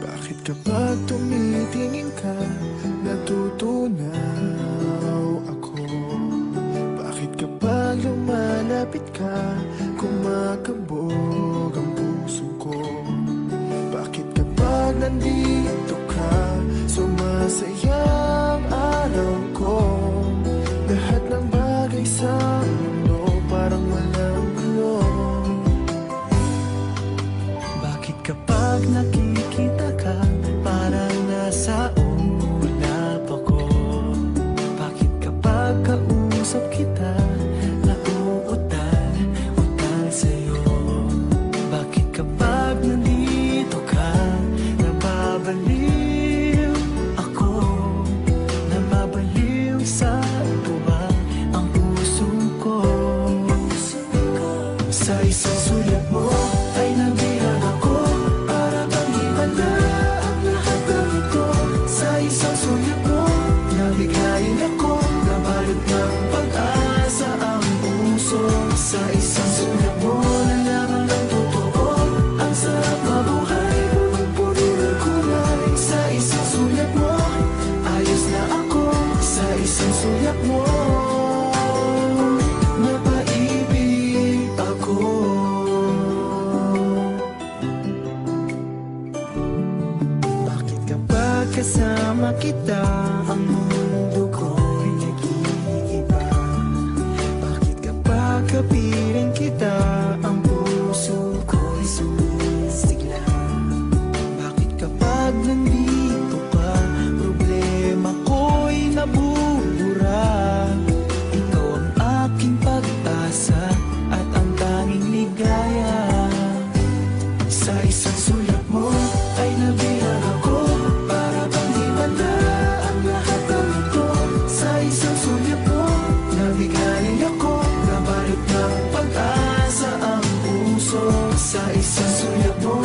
Bakit kapag tumitingin ka, natutunaw ako? Bakit kapag lumalapit ka, kumakabog ang puso ko? Bakit kapag nandito ka, sumasaya ang araw ko? Lahat ng bagay sa mundo parang walang gulo. Bakit kapag nakikita ka, parang nasa ulap ako? Bakit kapag kausap kita, nauutal-utal sa'yo? Bakit kapag nandito ka, nababaliw ako? Nababaliw sa tuwa ang puso ko. Sa isang sulat mo ay nabihag ako, para bang himala ang lahat ng ito. Sa isang sulat mo, nabigayin ako, nabalot ng pag-asa ang puso. Sa isang sulat mo, nalaman ng totoo, ang sarap mabuhay, punong-puno ng kulay. Sa isang sulat mo, ayos na ako. Sa isang sulat mo, napaibig ako. Bakit kapag kasama kita, ang mundo ko'y nag-iiba? Bakit kapag kapiling kita, ang puso ko'y sumisigla? Bakit kapag nandito ka, problema ko'y nabubura? Ikaw ang aking pag-asa at ang tanging ligaya. Sa isang sulat mo ay nabihag ako, para bang himala ang lahat ng ito. Sa isang sulat mo, nabigayin ako, nabalot ng pag-asa ang puso. Sa isang sulat mo,